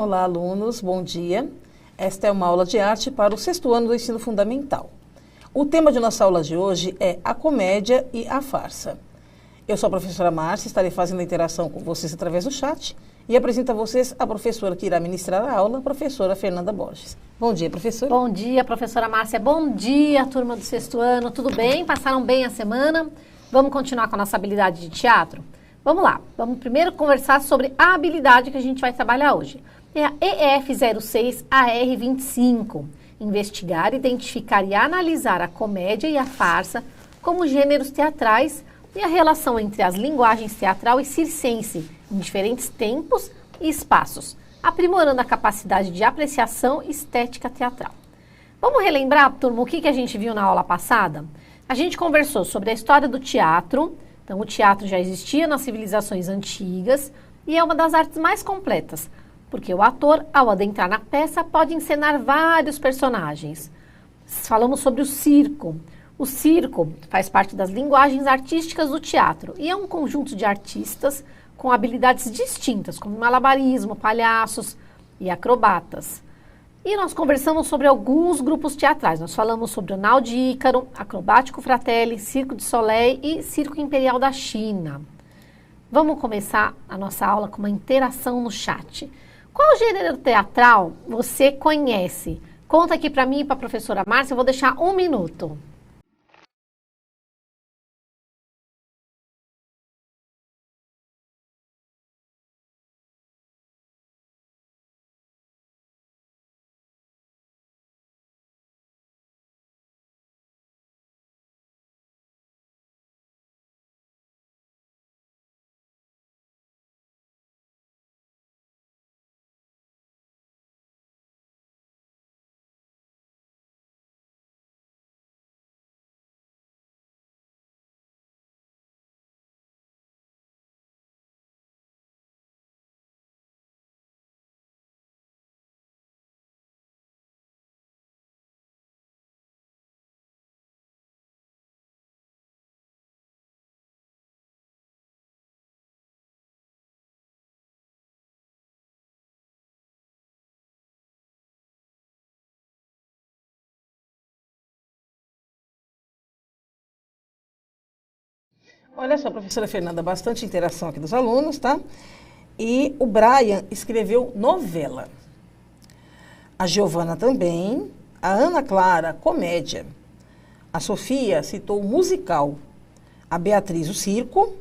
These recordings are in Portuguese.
Olá, alunos, bom dia. Esta é uma aula de arte para o 6º ano do ensino fundamental. O tema de nossa aula de hoje é a comédia e a farsa. Eu sou a professora Márcia, estarei fazendo a interação com vocês através do chat e apresento a vocês a professora que irá ministrar a aula, a professora Fernanda Borges. Bom dia, professora. Bom dia, professora Márcia. Bom dia, turma do 6º ano. Tudo bem? Passaram bem a semana? Vamos continuar com a nossa habilidade de teatro? Vamos lá. Vamos primeiro conversar sobre a habilidade que a gente vai trabalhar hoje. É a EF06AR25. Investigar, identificar e analisar a comédia e a farsa como gêneros teatrais e a relação entre as linguagens teatral e circense em diferentes tempos e espaços, aprimorando a capacidade de apreciação estética teatral. Vamos relembrar, turma, o que a gente viu na aula passada? A gente conversou sobre a história do teatro. Então, o teatro já existia nas civilizações antigas e é uma das artes mais completas, porque o ator, ao adentrar na peça, pode encenar vários personagens. Falamos sobre o circo. O circo faz parte das linguagens artísticas do teatro e é um conjunto de artistas com habilidades distintas, como malabarismo, palhaços e acrobatas. E nós conversamos sobre alguns grupos teatrais. Nós falamos sobre o Nau de Ícaro, Acrobático Fratelli, Circo de Soleil e Circo Imperial da China. Vamos começar a nossa aula com uma interação no chat. Qual gênero teatral você conhece? Conta aqui para mim e para a professora Márcia, eu vou deixar 1 minuto. Olha só, professora Fernanda, bastante interação aqui dos alunos, tá? E o Brian escreveu novela. A Giovana também. A Ana Clara, comédia. A Sofia citou musical. A Beatriz, o circo.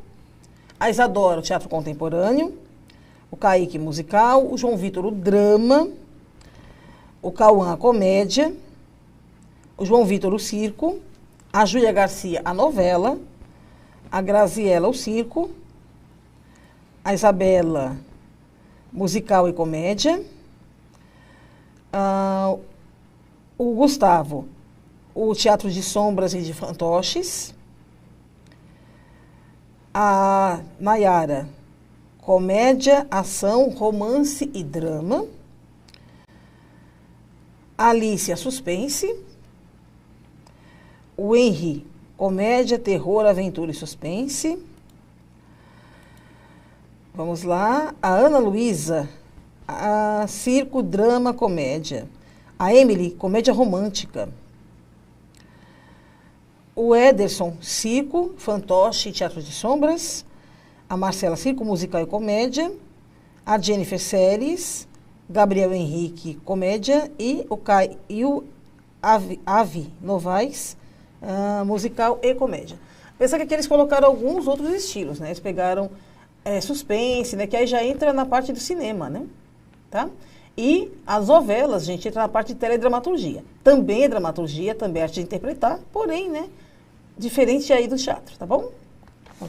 A Isadora, o teatro contemporâneo. O Kaique, musical. O João Vitor, o drama. O Cauã, a comédia. O João Vitor, o circo. A Júlia Garcia, a novela. A Graziela, o circo. A Isabela, musical e comédia. O Gustavo, o teatro de sombras e de fantoches. A Nayara, comédia, ação, romance e drama. A Alicia, suspense. O Henry, comédia, terror, aventura e suspense. Vamos lá. A Ana Luísa, circo, drama, comédia. A Emily, comédia romântica. O Ederson, circo, fantoche e teatro de sombras. A Marcela, circo, musical e comédia. A Jennifer, séries. Gabriel Henrique, comédia. E o Avi Novaes, musical e comédia. Apesar que aqui eles colocaram alguns outros estilos, né? Eles pegaram suspense, né? Que aí já entra na parte do cinema, né? Tá? E as novelas, gente, entra na parte de teledramaturgia. Também é dramaturgia, também é arte de interpretar, porém, né? Diferente aí do teatro, tá bom?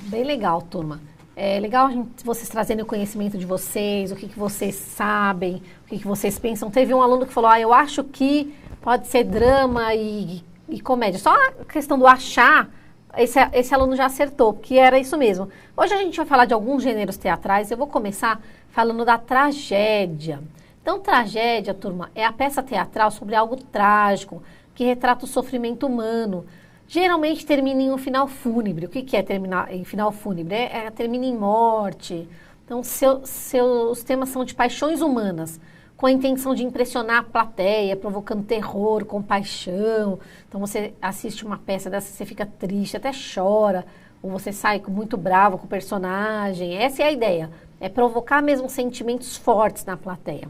Bem legal, turma. É legal vocês trazerem o conhecimento de vocês, o que vocês sabem, o que vocês pensam. Teve um aluno que falou, eu acho que pode ser drama e comédia. Só a questão do achar, esse aluno já acertou, porque era isso mesmo. Hoje a gente vai falar de alguns gêneros teatrais. Eu vou começar falando da tragédia. Então, tragédia, turma, é a peça teatral sobre algo trágico, que retrata o sofrimento humano. Geralmente termina em um final fúnebre. O que é terminar em final fúnebre? Termina em morte. Então, seus temas são de paixões humanas, com a intenção de impressionar a plateia, provocando terror, compaixão. Então você assiste uma peça dessa, você fica triste, até chora, ou você sai muito bravo com o personagem. Essa é a ideia, é provocar mesmo sentimentos fortes na plateia.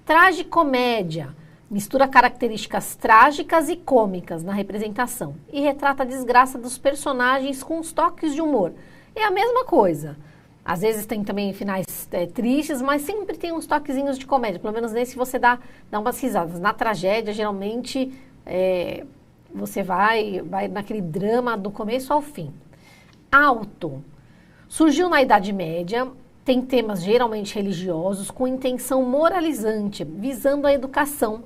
Tragicomédia, mistura características trágicas e cômicas na representação e retrata a desgraça dos personagens com os toques de humor. É a mesma coisa. Às vezes tem também finais tristes, mas sempre tem uns toquezinhos de comédia. Pelo menos nesse você dá umas risadas. Na tragédia, geralmente, você vai naquele drama do começo ao fim. Alto. Surgiu na Idade Média, tem temas geralmente religiosos com intenção moralizante, visando a educação.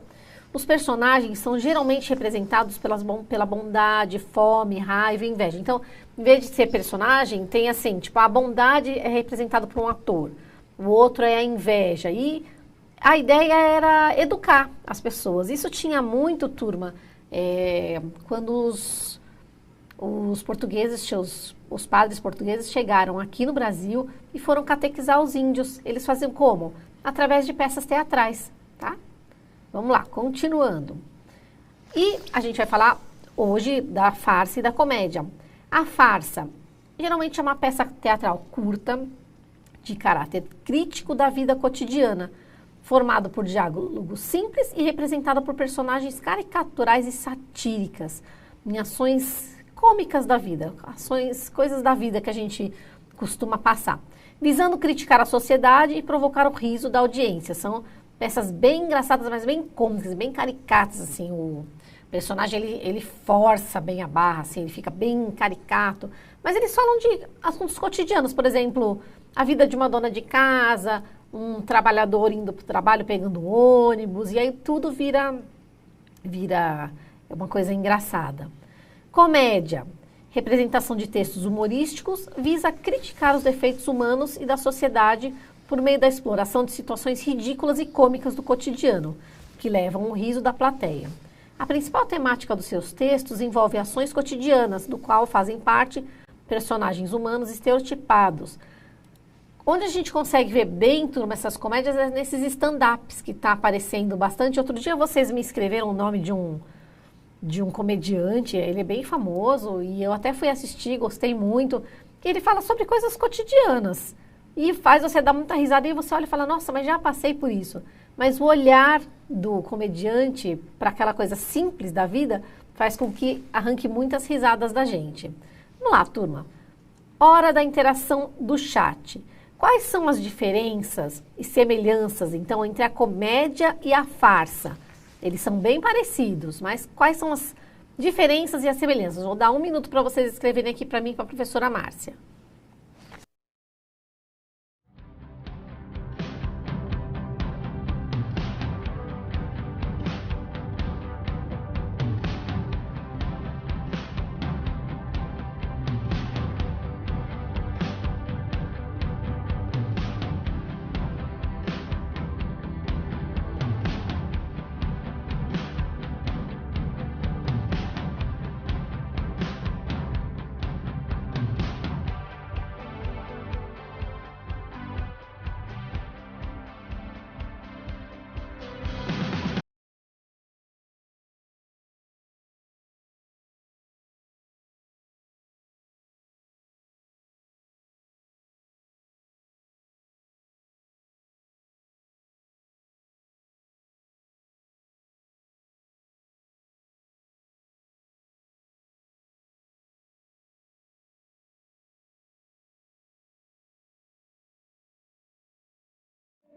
Os personagens são geralmente representados pela bondade, fome, raiva e inveja. Então, em vez de ser personagem, tem assim, tipo, a bondade é representada por um ator, o outro é a inveja. E a ideia era educar as pessoas. Isso tinha muito, turma, quando os portugueses, os padres portugueses chegaram aqui no Brasil e foram catequizar os índios. Eles faziam como? Através de peças teatrais, tá? Vamos lá, continuando. E a gente vai falar hoje da farsa e da comédia. A farsa geralmente é uma peça teatral curta, de caráter crítico da vida cotidiana, formado por diálogos simples e representada por personagens caricaturais e satíricas, em ações cômicas da vida, coisas da vida que a gente costuma passar, visando criticar a sociedade e provocar o riso da audiência. São peças bem engraçadas, mas bem cômicas, bem caricatas, assim. O personagem, ele força bem a barra, assim, ele fica bem caricato. Mas eles falam de assuntos cotidianos, por exemplo, a vida de uma dona de casa, um trabalhador indo para o trabalho, pegando um ônibus, e aí tudo vira uma coisa engraçada. Comédia, representação de textos humorísticos, visa criticar os defeitos humanos e da sociedade por meio da exploração de situações ridículas e cômicas do cotidiano, que levam o riso da plateia. A principal temática dos seus textos envolve ações cotidianas, do qual fazem parte personagens humanos estereotipados. Onde a gente consegue ver bem, turma, essas comédias é nesses stand-ups que está aparecendo bastante. Outro dia vocês me escreveram o nome de um comediante, ele é bem famoso, e eu até fui assistir, gostei muito, que ele fala sobre coisas cotidianas. E faz você dar muita risada e você olha e fala, nossa, mas já passei por isso. Mas o olhar do comediante para aquela coisa simples da vida faz com que arranque muitas risadas da gente. Vamos lá, turma. Hora da interação do chat. Quais são as diferenças e semelhanças, então, entre a comédia e a farsa? Eles são bem parecidos, mas quais são as diferenças e as semelhanças? Vou dar 1 minuto para vocês escreverem aqui para mim, para a professora Márcia.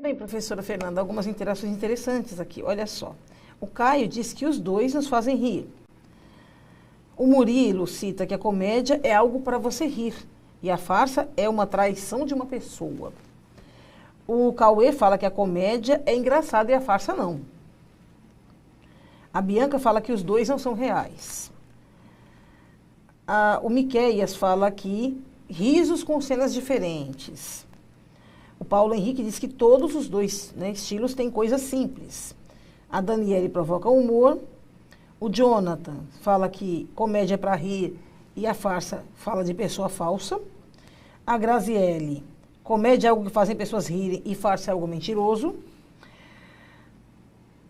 Bem, professora Fernanda, algumas interações interessantes aqui. Olha só. O Caio diz que os dois nos fazem rir. O Murilo cita que a comédia é algo para você rir e a farsa é uma traição de uma pessoa. O Cauê fala que a comédia é engraçada e a farsa não. A Bianca fala que os dois não são reais. O Miqueias fala que risos com cenas diferentes. O Paulo Henrique diz que todos os dois, né, estilos têm coisas simples. A Daniele provoca humor. O Jonathan fala que comédia é para rir e a farsa fala de pessoa falsa. A Graziele, comédia é algo que fazem pessoas rirem e farsa é algo mentiroso.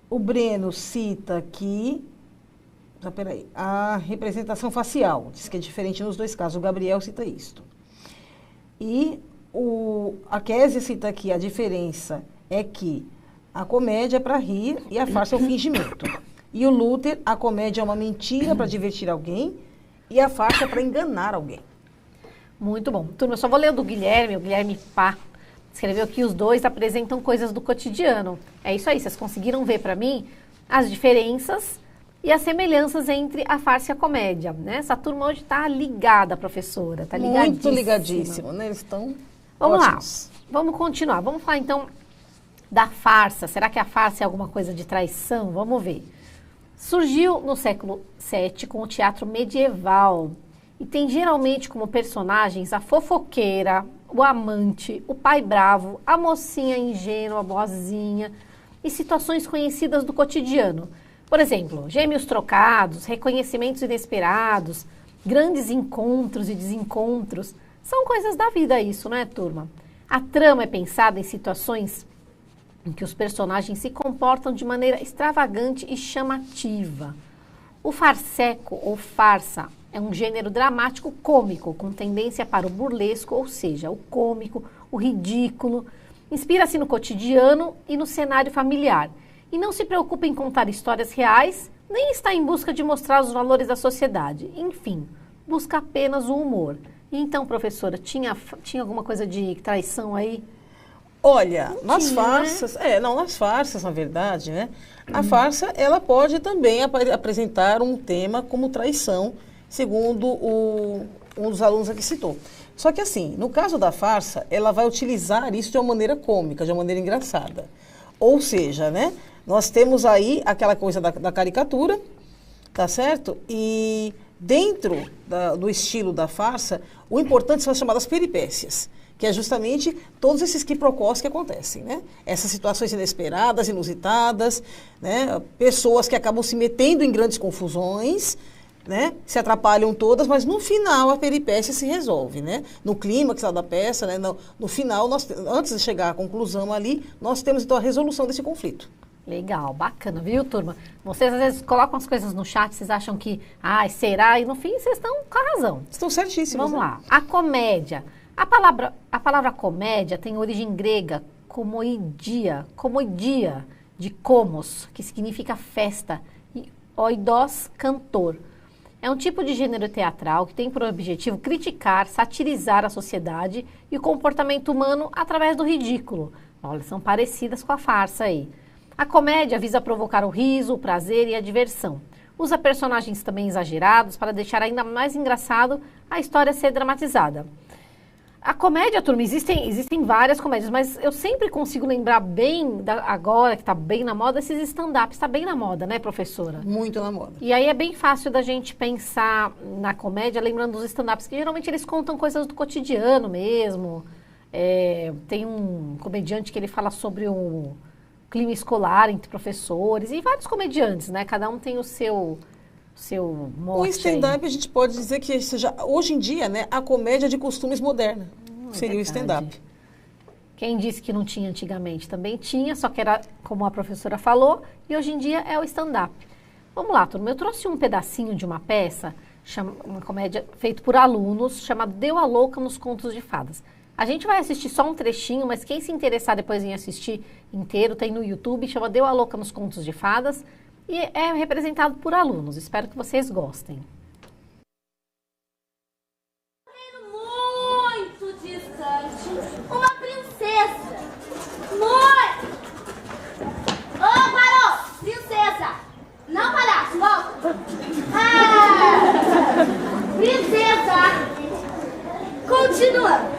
o Breno cita aqui, peraí, a representação facial, diz que é diferente nos dois casos, o Gabriel cita isto. E a Kézia cita aqui, a diferença é que a comédia é para rir e a farsa é o fingimento. E o Luther, a comédia é uma mentira para divertir alguém e a farsa é para enganar alguém. Muito bom. Turma, eu só vou ler o do Guilherme, o Guilherme Pá. Escreveu que os dois apresentam coisas do cotidiano. É isso aí, vocês conseguiram ver para mim as diferenças e as semelhanças entre a farsa e a comédia, né? Essa turma hoje está ligada, professora, está ligadíssima. Muito ligadíssimo, né? Eles estão Vamos ótimos. lá, vamos continuar. Vamos falar então da farsa. Será que a farsa é alguma coisa de traição? Vamos ver. Surgiu no século VII com o teatro medieval e tem geralmente como personagens a fofoqueira, o amante, o pai bravo, a mocinha ingênua, boazinha e situações conhecidas do cotidiano. Por exemplo, gêmeos trocados, reconhecimentos inesperados, grandes encontros e desencontros. São coisas da vida isso, né, turma? A trama é pensada em situações em que os personagens se comportam de maneira extravagante e chamativa. O farseco ou farsa é um gênero dramático cômico, com tendência para o burlesco, ou seja, o cômico, o ridículo. Inspira-se no cotidiano e no cenário familiar. E não se preocupa em contar histórias reais, nem está em busca de mostrar os valores da sociedade. Enfim, busca apenas o humor. E então, professora, tinha alguma coisa de traição aí? Olha, nas farsas, nas farsas, na verdade, né? A farsa, ela pode também apresentar um tema como traição, segundo um dos alunos aqui citou. Só que assim, no caso da farsa, ela vai utilizar isso de uma maneira cômica, de uma maneira engraçada. Ou seja, né? Nós temos aí aquela coisa da caricatura, tá certo? E dentro do estilo da farsa, o importante são as chamadas peripécias, que é justamente todos esses quiprocós que acontecem, né? Essas situações inesperadas, inusitadas, né? Pessoas que acabam se metendo em grandes confusões, né? Se atrapalham todas, mas no final a peripécia se resolve, né? No clímax da peça, né? No final, antes de chegar à conclusão ali, nós temos então a resolução desse conflito. Legal, bacana, viu, turma? Vocês às vezes colocam as coisas no chat, vocês acham que, será? E no fim vocês estão com a razão. Estão certíssimos. Vamos lá. A comédia. A palavra comédia tem origem grega, comoidia, de comos, que significa festa, e oidos, cantor. É um tipo de gênero teatral que tem por objetivo criticar, satirizar a sociedade e o comportamento humano através do ridículo. Olha, são parecidas com a farsa aí. A comédia visa provocar o riso, o prazer e a diversão. Usa personagens também exagerados para deixar ainda mais engraçado a história ser dramatizada. A comédia, turma, existem várias comédias, mas eu sempre consigo lembrar bem, agora que está bem na moda, esses stand-ups. Está bem na moda, né, professora? Muito na moda. E aí é bem fácil da gente pensar na comédia, lembrando dos stand-ups, que geralmente eles contam coisas do cotidiano mesmo. Tem um comediante que ele fala sobre o clima escolar entre professores, e vários comediantes, né? Cada um tem o seu mote. O stand-up a gente pode dizer que seja, hoje em dia, né, a comédia de costumes moderna. Seria o stand-up. Quem disse que não tinha antigamente também tinha, só que era, como a professora falou, e hoje em dia é o stand-up. Vamos lá, turma, eu trouxe um pedacinho de uma peça, uma comédia feita por alunos, chamada Deu a Louca nos Contos de Fadas. A gente vai assistir só um trechinho, mas quem se interessar depois em assistir inteiro, tem no YouTube, chama Deu a Louca nos Contos de Fadas, e é representado por alunos. Espero que vocês gostem. Muito distante, uma princesa. Muito! Ô, parou! Princesa! Não, palhaço, volta! Princesa! Continua.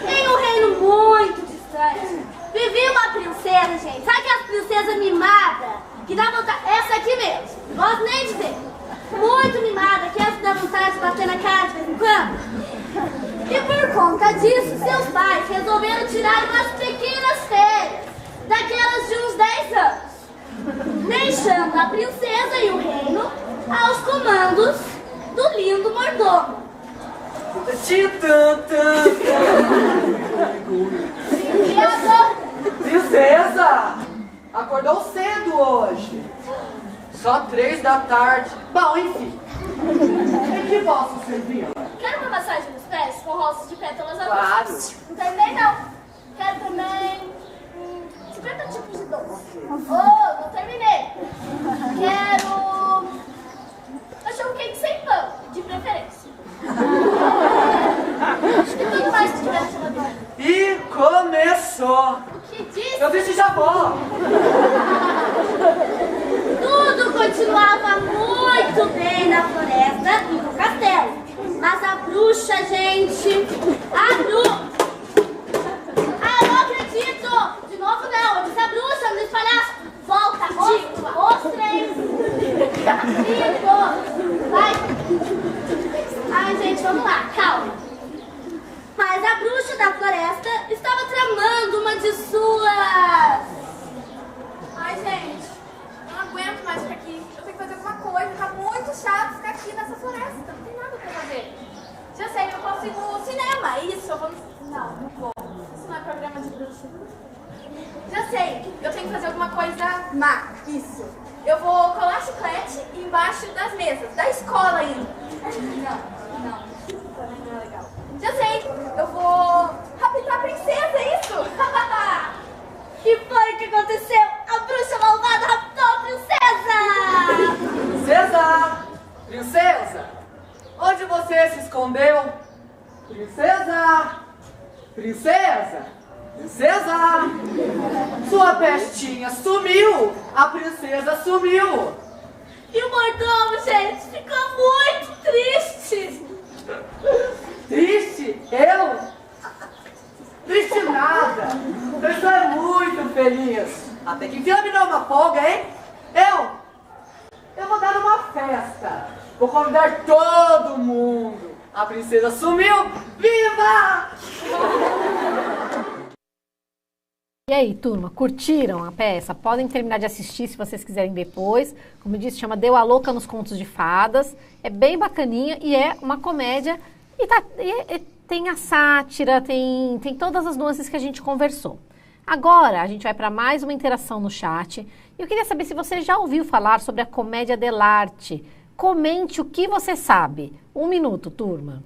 Em um reino muito distante, vivia uma princesa, gente. Sabe aquelas princesas mimadas? Que dá vontade, essa aqui mesmo, gosto nem de ver. Muito mimada, que essa dá vontade de bater na cara de vez em quando. E por conta disso, seus pais resolveram tirar umas pequenas férias, daquelas de uns 10 anos, deixando a princesa e o reino aos comandos do lindo mordomo. Princesa! Acordou cedo hoje? Só 3 da tarde. Bom, enfim. Em que posso servir? Quero uma massagem nos pés com rostos de pétalas Claro. azuis. Não terminei, não. Quero também 50 tipos de doce. Oh, não terminei. Quero cachorro quente sem pão, de preferência. Acho que tudo mais que tiver na geladeira. E começou. O que disse? Eu disse já vou. Tudo continuava muito bem na floresta e no castelo. Mas a bruxa, gente, a bruxa... Ah, eu não acredito! De novo não, eu disse a bruxa, não disse palhaço. Volta, os 3. Isso, vai. Ai, gente, vamos lá, calma. Mas a bruxa da floresta estava tramando uma de suas... Ai, gente, não aguento mais ficar aqui. Eu tenho que fazer alguma coisa. Tá muito chato ficar aqui nessa floresta. Não tem nada pra fazer. Já sei, eu posso ir no cinema. Isso, eu vou no... Não vou. Isso não é programa de bruxa. Já sei, eu tenho que fazer alguma coisa má. Isso. Eu vou colar chiclete embaixo das mesas, da escola ainda. Não. Também não é legal. Já sei, eu vou raptar a princesa, isso? Que foi que aconteceu? A bruxa malvada raptou a princesa! Princesa! Onde você se escondeu? Princesa! Sua pestinha sumiu! A princesa sumiu! E o mordomo, gente, ficou muito triste! Triste? Eu? Triste nada! Eu estou muito feliz! Até que enfim me dá uma folga, hein? Eu vou dar uma festa! Vou convidar todo mundo! A princesa sumiu! Viva! E aí, turma, curtiram a peça? Podem terminar de assistir se vocês quiserem depois. Como eu disse, chama Deu a Louca nos Contos de Fadas. É bem bacaninha e é uma comédia. E tem a sátira, tem todas as nuances que a gente conversou. Agora, a gente vai para mais uma interação no chat. Eu queria saber se você já ouviu falar sobre a comédia dell'arte. Comente o que você sabe. 1 minuto, turma.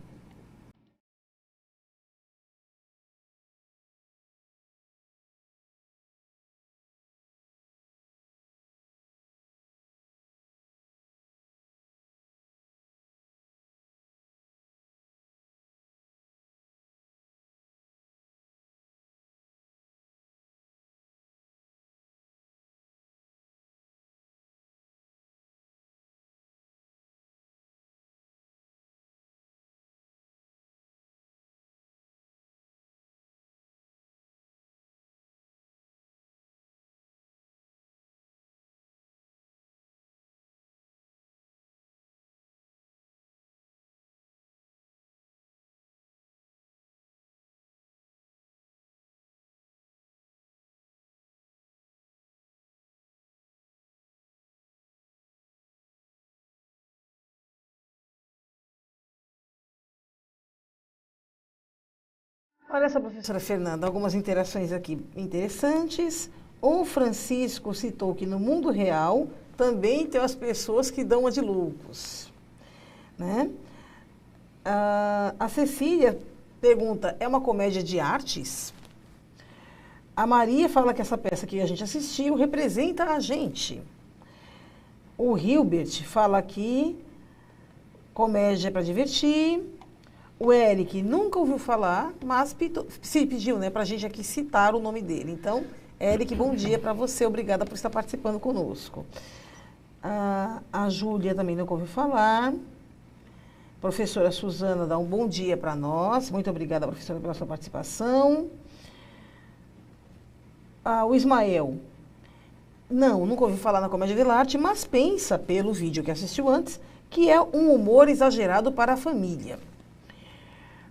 Olha essa, professora Fernanda, algumas interações aqui interessantes. O Francisco citou que no mundo real também tem as pessoas que dão uma de loucos, né? A Cecília pergunta, é uma comédia de artes? A Maria fala que essa peça que a gente assistiu representa a gente. O Hilbert fala que comédia é para divertir. O Eric nunca ouviu falar, mas se pediu, né, para a gente aqui citar o nome dele. Então, Eric, bom dia para você. Obrigada por estar participando conosco. A Júlia também nunca ouviu falar. Professora Suzana dá um bom dia para nós. Muito obrigada, professora, pela sua participação. O Ismael. Nunca ouviu falar na comédia dell'arte, mas pensa, pelo vídeo que assistiu antes, que é um humor exagerado para a família.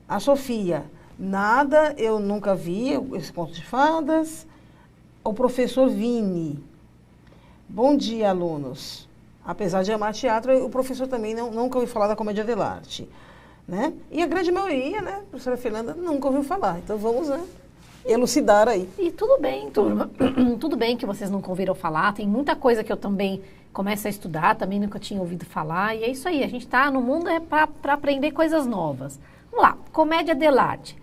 A Sofia, nada, eu nunca vi esse conto de fadas. O professor Vini, bom dia, alunos. Apesar de amar teatro, o professor também nunca ouviu falar da comédia dell'arte, né? E a grande maioria, né, professora Fernanda, nunca ouviu falar. Então vamos, né, elucidar aí. E tudo bem, turma. Tudo bem que vocês nunca ouviram falar. Tem muita coisa que eu também começo a estudar, também nunca tinha ouvido falar. E é isso aí, a gente está no mundo para aprender coisas novas. Vamos lá, comédia dell'arte.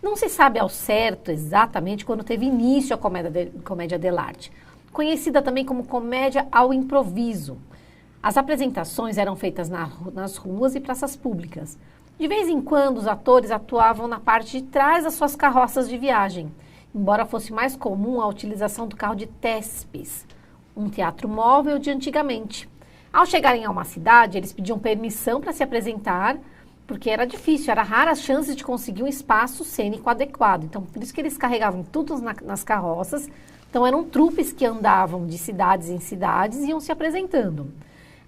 Não se sabe ao certo exatamente quando teve início a comédia dell'arte, conhecida também como comédia ao improviso. As apresentações eram feitas nas ruas e praças públicas. De vez em quando, os atores atuavam na parte de trás das suas carroças de viagem, embora fosse mais comum a utilização do carro de tespes, um teatro móvel de antigamente. Ao chegarem a uma cidade, eles pediam permissão para se apresentar, porque era difícil, era rara as chances de conseguir um espaço cênico adequado. Então, por isso que eles carregavam tudo nas carroças. Então, eram trupes que andavam de cidades em cidades e iam se apresentando.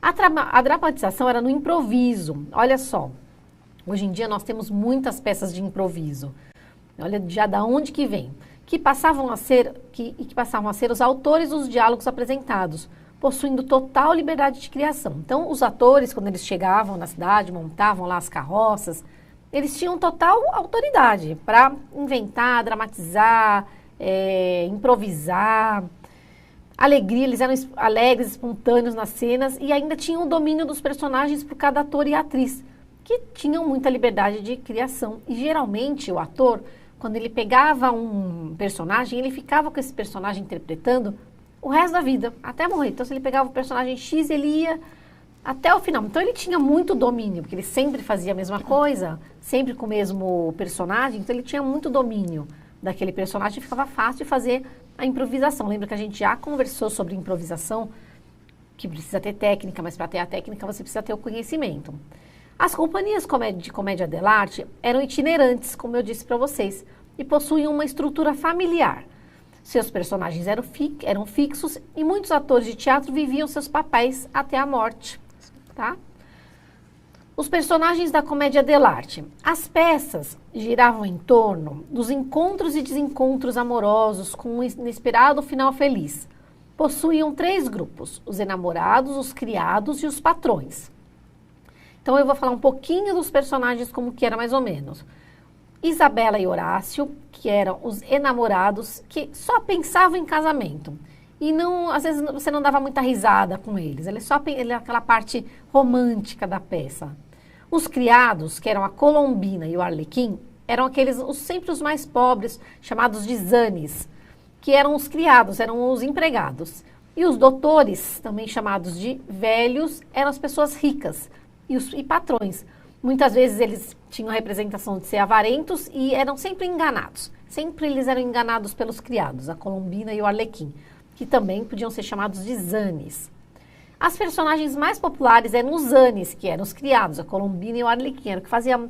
A dramatização era no improviso. Olha só, hoje em dia nós temos muitas peças de improviso. Olha já da onde que vem. Que passavam a ser os autores dos diálogos apresentados, possuindo total liberdade de criação. Então, os atores, quando eles chegavam na cidade, montavam lá as carroças, eles tinham total autoridade para inventar, dramatizar, improvisar. Alegria, eles eram alegres, espontâneos nas cenas e ainda tinham o domínio dos personagens por cada ator e atriz, que tinham muita liberdade de criação. E geralmente o ator, quando ele pegava um personagem, ele ficava com esse personagem interpretando o resto da vida, até morrer. Então, se ele pegava o personagem X, ele ia até o final. Então, ele tinha muito domínio, porque ele sempre fazia a mesma coisa, sempre com o mesmo personagem. Então, ele tinha muito domínio daquele personagem e ficava fácil de fazer a improvisação. Lembra que a gente já conversou sobre improvisação, que precisa ter técnica, mas para ter a técnica você precisa ter o conhecimento. As companhias de comédia dell'arte eram itinerantes, como eu disse para vocês, e possuíam uma estrutura familiar. Seus personagens eram fixos e muitos atores de teatro viviam seus papéis até a morte. Tá? Os personagens da comédia dell'arte. As peças giravam em torno dos encontros e desencontros amorosos com um inesperado final feliz. Possuíam 3 grupos, os enamorados, os criados e os patrões. Então eu vou falar um pouquinho dos personagens como que era mais ou menos. Isabela e Horácio, que eram os enamorados que só pensavam em casamento. E não, às vezes você não dava muita risada com eles. Ele é aquela parte romântica da peça. Os criados, que eram a Colombina e o Arlequim, eram sempre os mais pobres, chamados de zanes, que eram os criados, eram os empregados. E os doutores, também chamados de velhos, eram as pessoas ricas e patrões. Muitas vezes eles tinham a representação de ser avarentos e eram sempre enganados. Sempre eles eram enganados pelos criados, a Colombina e o Arlequim, que também podiam ser chamados de zanes. As personagens mais populares eram os zanes, que eram os criados, a Colombina e o Arlequim, eram que faziam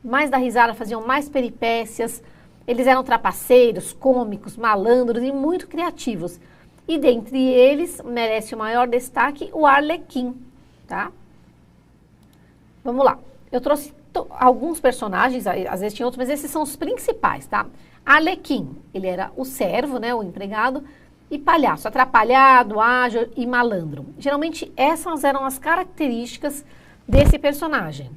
mais da risada, faziam mais peripécias. Eles eram trapaceiros, cômicos, malandros e muito criativos. E dentre eles, merece o maior destaque o Arlequim, tá? Vamos lá. Eu trouxe alguns personagens, às vezes tinha outros, mas esses são os principais, tá? Arlequim, ele era o servo, né, o empregado, e palhaço, atrapalhado, ágil e malandro. Geralmente essas eram as características desse personagem.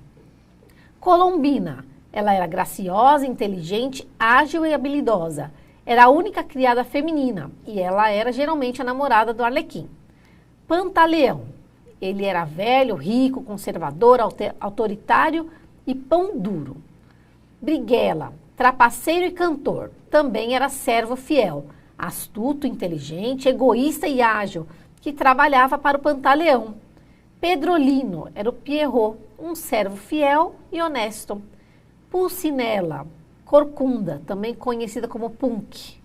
Colombina, ela era graciosa, inteligente, ágil e habilidosa. Era a única criada feminina e ela era geralmente a namorada do Arlequim. Pantaleão, ele era velho, rico, conservador, autoritário e pão duro. Briguela, trapaceiro e cantor, também era servo fiel, astuto, inteligente, egoísta e ágil, que trabalhava para o Pantaleão. Pedrolino era o Pierrot, um servo fiel e honesto. Pulcinella, corcunda, também conhecida como Punk.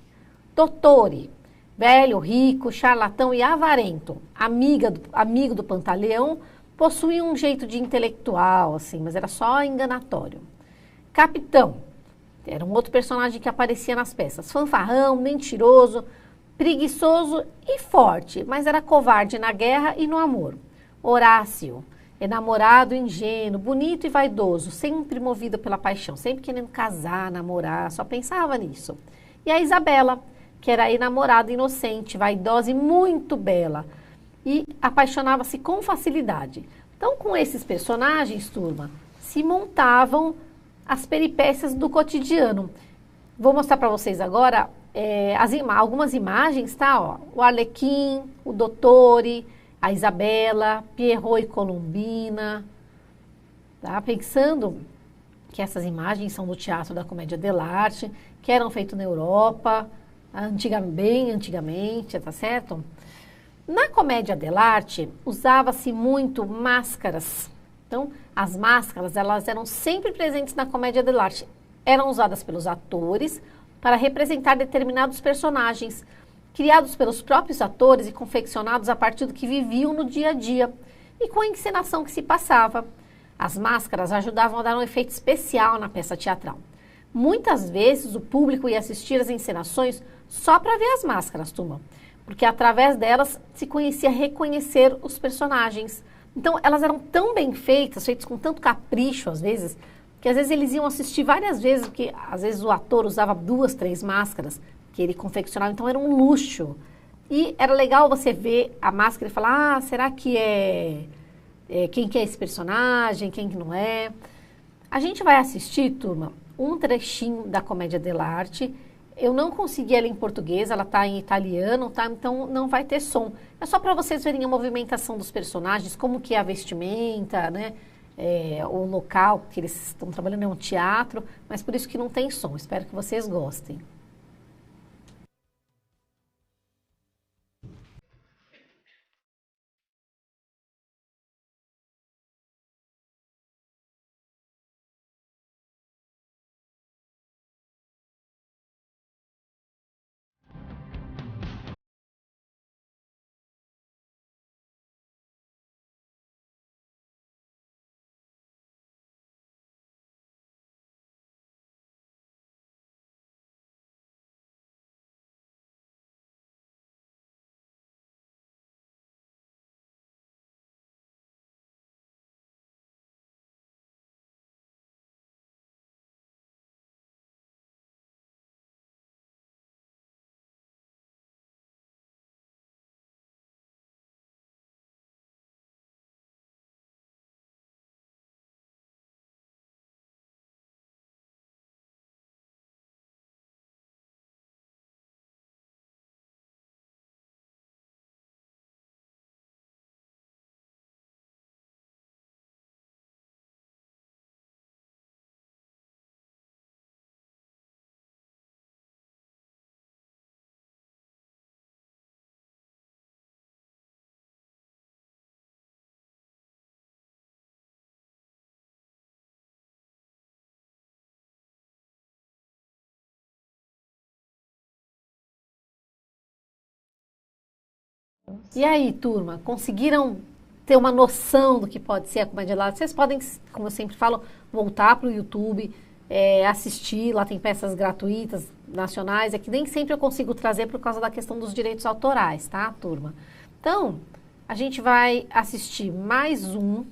Dottore, velho, rico, charlatão e avarento, amigo do Pantaleão, possuía um jeito de intelectual, assim, mas era só enganatório. Capitão, era um outro personagem que aparecia nas peças. Fanfarrão, mentiroso, preguiçoso e forte, mas era covarde na guerra e no amor. Horácio, enamorado, ingênuo, bonito e vaidoso, sempre movido pela paixão, sempre querendo casar, namorar, só pensava nisso. E a Isabela, que era enamorada, inocente, vaidosa e muito bela, e apaixonava-se com facilidade. Então, com esses personagens, turma, se montavam as peripécias do cotidiano. Vou mostrar para vocês agora algumas imagens, tá? Ó, o Arlequim, o Dottore, a Isabela, Pierrot e Colombina. Tá? Pensando que essas imagens são do Teatro da Comédia dell'Arte, que eram feitos na Europa, bem antigamente, tá certo? Na Comédia dell'Arte, usava-se muito máscaras. Então, as máscaras, elas eram sempre presentes na Comédia dell'Arte. Eram usadas pelos atores para representar determinados personagens, criados pelos próprios atores e confeccionados a partir do que viviam no dia a dia e com a encenação que se passava. As máscaras ajudavam a dar um efeito especial na peça teatral. Muitas vezes o público ia assistir as encenações só para ver as máscaras, turma, porque através delas se conhecia reconhecer os personagens. Então, elas eram tão bem feitas com tanto capricho, às vezes, que às vezes eles iam assistir várias vezes, porque às vezes o ator usava 2, 3 máscaras que ele confeccionava, então era um luxo. E era legal você ver a máscara e falar, será que quem que é esse personagem, quem que não é? A gente vai assistir, turma, um trechinho da Comédia dell'Arte. Eu não consegui ela em português, ela está em italiano, tá? Então não vai ter som. É só para vocês verem a movimentação dos personagens, como que é a vestimenta, né? O local que eles estão trabalhando é um teatro, mas por isso que não tem som. Espero que vocês gostem. E aí, turma, conseguiram ter uma noção do que pode ser a Comédia dell'Arte? Vocês podem, como eu sempre falo, voltar para o YouTube, assistir, lá tem peças gratuitas, nacionais, é que nem sempre eu consigo trazer por causa da questão dos direitos autorais, tá, turma? Então, a gente vai assistir mais um,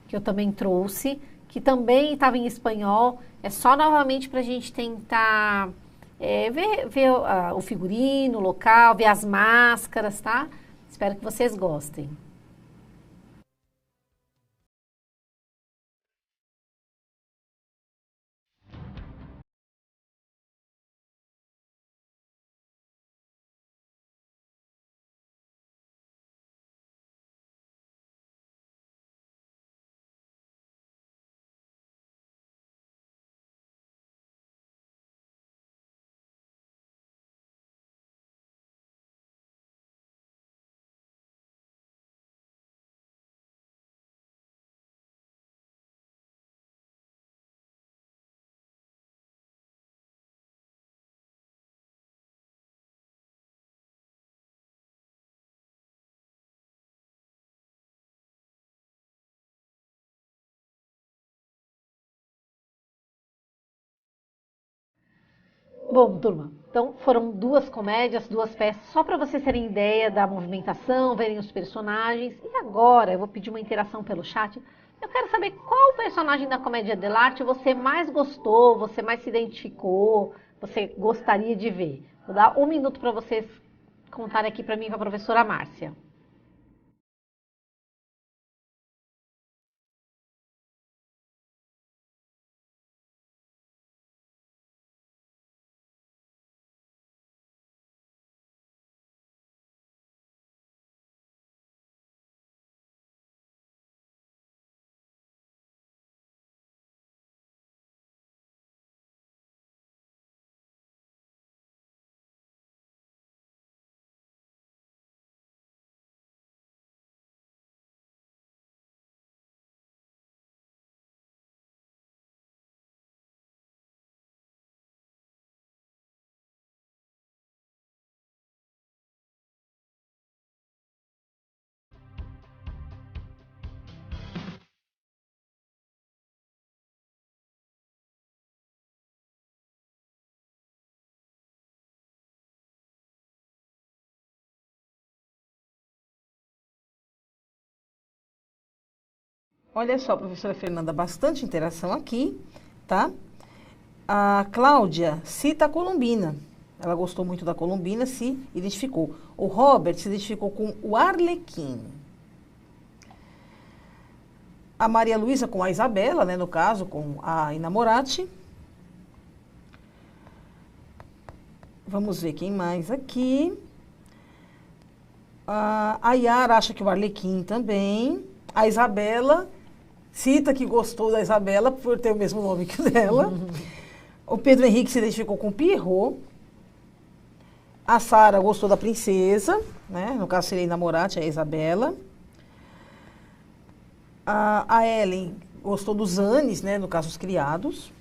que eu também trouxe, que também estava em espanhol, é só novamente para a gente tentar ver o figurino, o local, ver as máscaras, tá? Espero que vocês gostem. Bom, turma, então foram 2 comédias, 2 peças, só para vocês terem ideia da movimentação, verem os personagens. E agora eu vou pedir uma interação pelo chat. Eu quero saber qual personagem da Comédia dell'Arte você mais gostou, você mais se identificou, você gostaria de ver. Vou dar 1 minuto para vocês contarem aqui para mim com a professora Márcia. Olha só, professora Fernanda, bastante interação aqui, tá? A Cláudia cita a Colombina. Ela gostou muito da Colombina, se identificou. O Robert se identificou com o Arlequim. A Maria Luísa com a Isabela, né, no caso, com a Inamorate. Vamos ver quem mais aqui. A Yara acha que o Arlequim também. A Isabela cita que gostou da Isabela por ter o mesmo nome que o dela. O Pedro Henrique se identificou com o Pierrot. A Sara gostou da princesa, né? No caso seria a Inamorate, a Isabela. A Ellen gostou dos Anes, né? No caso, os criados.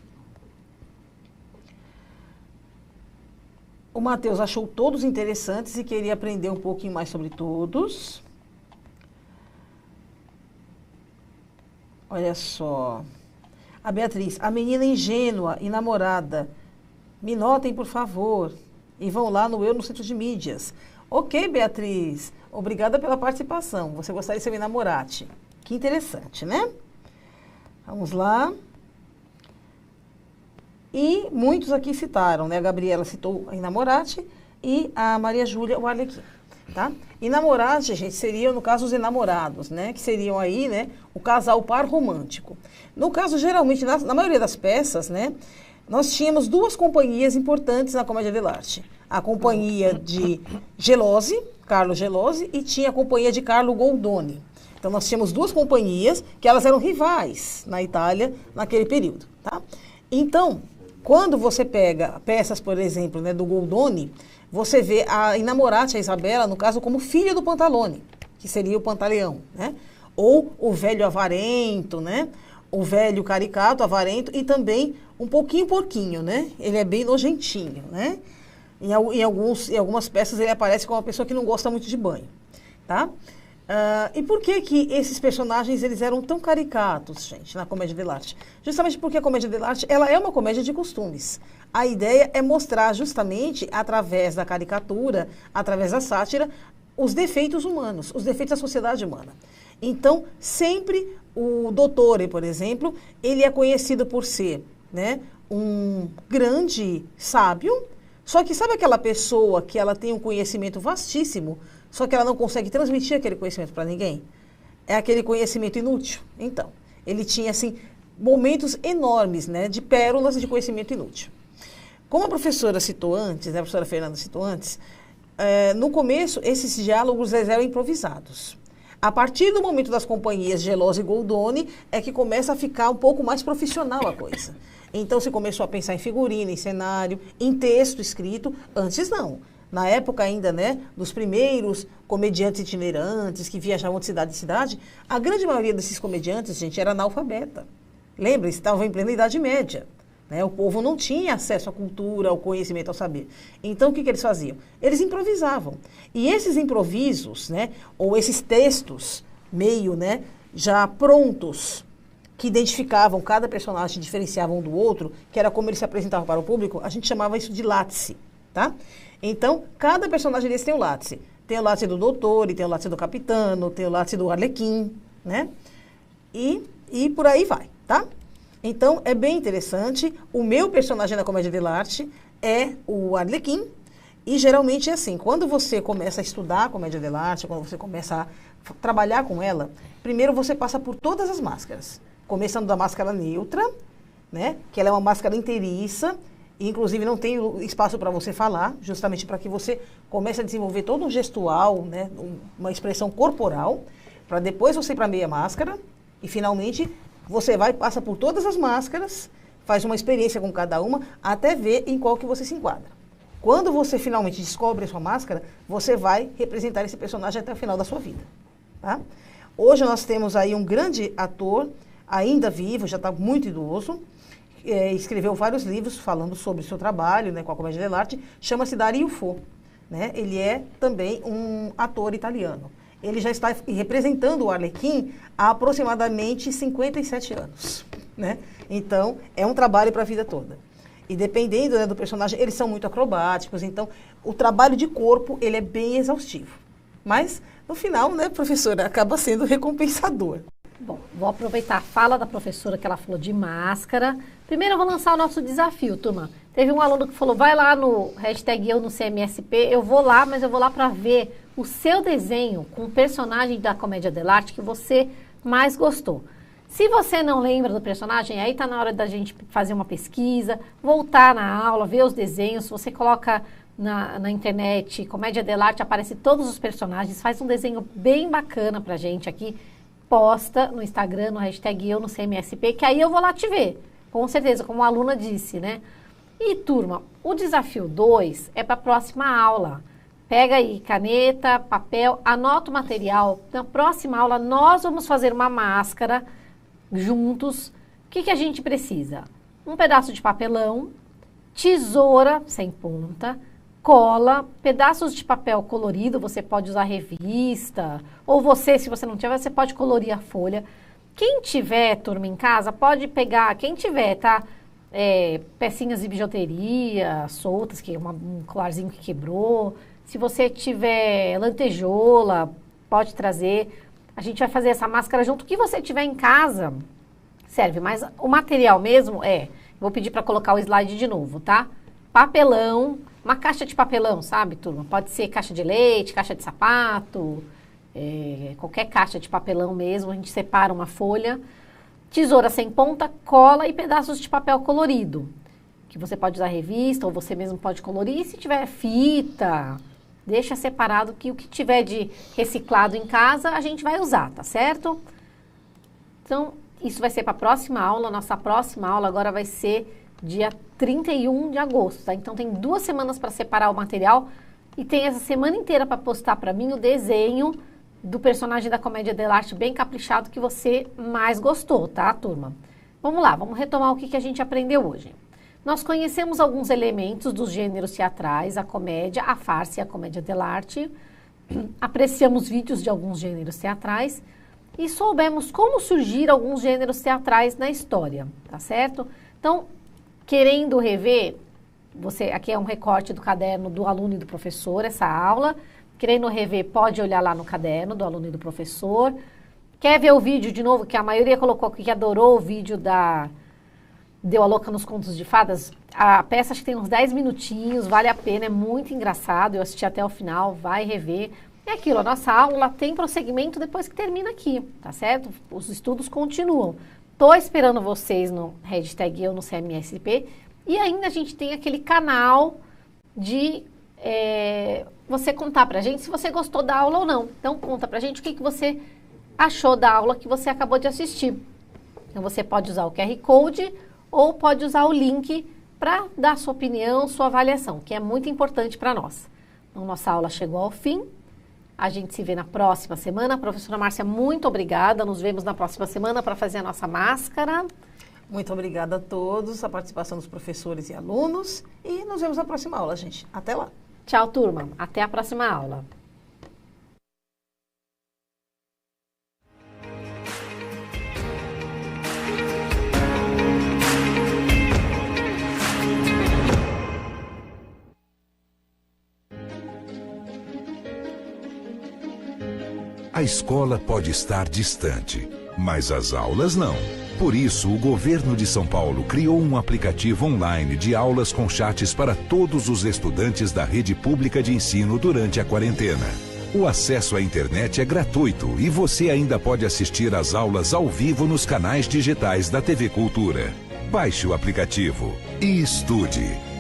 O Matheus achou todos interessantes e queria aprender um pouquinho mais sobre todos. Olha só. A Beatriz, a menina ingênua e namorada. Me notem, por favor. E vão lá no Centro de Mídias. Ok, Beatriz. Obrigada pela participação. Você gostaria de ser minha namorate. Que interessante, né? Vamos lá. E muitos aqui citaram, né? A Gabriela citou a Inamorate e a Maria Júlia o Arlequim, tá? Inamorate, gente, seriam, no caso, os enamorados, né? Que seriam aí, né? O casal par romântico. No caso, geralmente, na maioria das peças, né? Nós tínhamos duas companhias importantes na Comédia dell'arte. A companhia de Gelosi, Carlo Gelosi, e tinha a companhia de Carlo Goldoni. Então, nós tínhamos duas companhias que elas eram rivais na Itália naquele período, tá? Então, quando você pega peças, por exemplo, né, do Goldoni, você vê a Inamorate, a Isabela, no caso, como filha do Pantalone, que seria o Pantaleão, né? Ou o velho avarento, né? O velho caricato, avarento, e também um pouquinho porquinho, né? Ele é bem nojentinho, né? Em algumas peças ele aparece como uma pessoa que não gosta muito de banho, tá? E por que esses personagens eles eram tão caricatos, gente, na Comédia dell'arte? Justamente porque a Comédia dell'arte ela é uma comédia de costumes. A ideia é mostrar justamente, através da caricatura, através da sátira, os defeitos humanos, os defeitos da sociedade humana. Então, sempre o Dottore, por exemplo, ele é conhecido por ser, né, um grande sábio, só que sabe aquela pessoa que ela tem um conhecimento vastíssimo, só que ela não consegue transmitir aquele conhecimento para ninguém? É aquele conhecimento inútil. Então, ele tinha, assim, momentos enormes, né, de pérolas de conhecimento inútil. Como a professora citou antes, né, a professora Fernanda citou antes, no começo, esses diálogos eles eram improvisados. A partir do momento das companhias Gelosi e Goldoni, é que começa a ficar um pouco mais profissional a coisa. Então, se começou a pensar em figurino, em cenário, em texto escrito. Antes, não. Na época ainda, né, dos primeiros comediantes itinerantes que viajavam de cidade em cidade, a grande maioria desses comediantes, gente, era analfabeta. Lembra? Estavam em plena Idade Média. Né? O povo não tinha acesso à cultura, ao conhecimento, ao saber. Então, o que eles faziam? Eles improvisavam. E esses improvisos, né, ou esses textos meio, né, já prontos, que identificavam cada personagem, diferenciavam um do outro, que era como eles se apresentavam para o público, a gente chamava isso de látice, tá? Então, cada personagem desse tem um látice. Tem o látice do Dottore, tem o látice do Capitano, tem o látice do Arlequim, né? E por aí vai, tá? Então, é bem interessante. O meu personagem na Comédia dell'arte é o Arlequim. E geralmente é assim, quando você começa a estudar a Comédia dell'arte, quando você começa a trabalhar com ela, primeiro você passa por todas as máscaras. Começando da máscara neutra, né? Que ela é uma máscara inteiriça, e inclusive não tem espaço para você falar, justamente para que você comece a desenvolver todo um gestual, né? Uma expressão corporal, para depois você ir para a meia máscara, e finalmente você passa por todas as máscaras, faz uma experiência com cada uma, até ver em qual que você se enquadra. Quando você finalmente descobre a sua máscara, você vai representar esse personagem até o final da sua vida, tá? Hoje nós temos aí um grande ator, ainda vivo, já está muito idoso, escreveu vários livros falando sobre o seu trabalho, né, com a Comédia dell'arte, chama-se Dario Fo, né? Ele é também um ator italiano. Ele já está representando o Arlequim há aproximadamente 57 anos, né? Então, é um trabalho para a vida toda. E dependendo, né, do personagem, eles são muito acrobáticos, então o trabalho de corpo, ele é bem exaustivo. Mas, no final, né, professora, acaba sendo recompensador. Bom, vou aproveitar a fala da professora que ela falou de máscara. Primeiro eu vou lançar o nosso desafio, turma. Teve um aluno que falou, vai lá no hashtag eu no CMSP, eu vou lá, mas eu vou lá para ver o seu desenho com o personagem da Comédia dell'arte que você mais gostou. Se você não lembra do personagem, aí tá na hora da gente fazer uma pesquisa, voltar na aula, ver os desenhos. Se você coloca na internet Comédia dell'arte, aparece todos os personagens, faz um desenho bem bacana pra gente aqui, posta no Instagram, no hashtag eu no CMSP, que aí eu vou lá te ver, com certeza, como a aluna disse, né? E turma, o desafio 2 é para a próxima aula. Pega aí caneta, papel, anota o material. Na próxima aula nós vamos fazer uma máscara juntos. O que a gente precisa? Um pedaço de papelão, tesoura sem ponta, cola, pedaços de papel colorido, você pode usar revista, ou você, se você não tiver, você pode colorir a folha. Quem tiver, turma, em casa, pode pegar, quem tiver, tá? Pecinhas de bijuteria soltas, que é um colarzinho que quebrou. Se você tiver lantejola, pode trazer. A gente vai fazer essa máscara junto. O que você tiver em casa serve, mas o material mesmo vou pedir para colocar o slide de novo, tá? Papelão, uma caixa de papelão, sabe, turma? Pode ser caixa de leite, caixa de sapato, qualquer caixa de papelão mesmo. A gente separa uma folha, tesoura sem ponta, cola e pedaços de papel colorido, que você pode usar revista ou você mesmo pode colorir. E se tiver fita, deixa separado, que o que tiver de reciclado em casa a gente vai usar, tá certo? Então, isso vai ser para a próxima aula. Nossa próxima aula agora vai ser dia 31 de agosto, tá? Então tem 2 semanas para separar o material e tem essa semana inteira para postar para mim o desenho do personagem da Comédia dell'arte bem caprichado que você mais gostou, tá, turma? Vamos lá, vamos retomar o que a gente aprendeu hoje. Nós conhecemos alguns elementos dos gêneros teatrais, a comédia, a farsa e a Comédia dell'arte. Apreciamos vídeos de alguns gêneros teatrais e soubemos como surgir alguns gêneros teatrais na história, tá certo? Então, querendo rever, aqui é um recorte do caderno do aluno e do professor, essa aula. Querendo rever, pode olhar lá no caderno do aluno e do professor. Quer ver o vídeo de novo, que a maioria colocou aqui que adorou o vídeo Deu a Louca nos Contos de Fadas? A peça acho que tem uns 10 minutinhos, vale a pena, é muito engraçado. Eu assisti até o final, vai rever. É aquilo, a nossa aula tem prosseguimento depois que termina aqui, tá certo? Os estudos continuam. Tô esperando vocês no hashtag eu no CMSP. E ainda a gente tem aquele canal de você contar pra gente se você gostou da aula ou não. Então conta pra gente o que você achou da aula que você acabou de assistir. Então você pode usar o QR Code ou pode usar o link para dar sua opinião, sua avaliação, que é muito importante para nós. Então nossa aula chegou ao fim. A gente se vê na próxima semana. Professora Márcia, muito obrigada. Nos vemos na próxima semana para fazer a nossa máscara. Muito obrigada a todos, a participação dos professores e alunos. E nos vemos na próxima aula, gente. Até lá. Tchau, turma. Até a próxima aula. A escola pode estar distante, mas as aulas não. Por isso, o governo de São Paulo criou um aplicativo online de aulas com chats para todos os estudantes da rede pública de ensino durante a quarentena. O acesso à internet é gratuito e você ainda pode assistir às aulas ao vivo nos canais digitais da TV Cultura. Baixe o aplicativo e estude.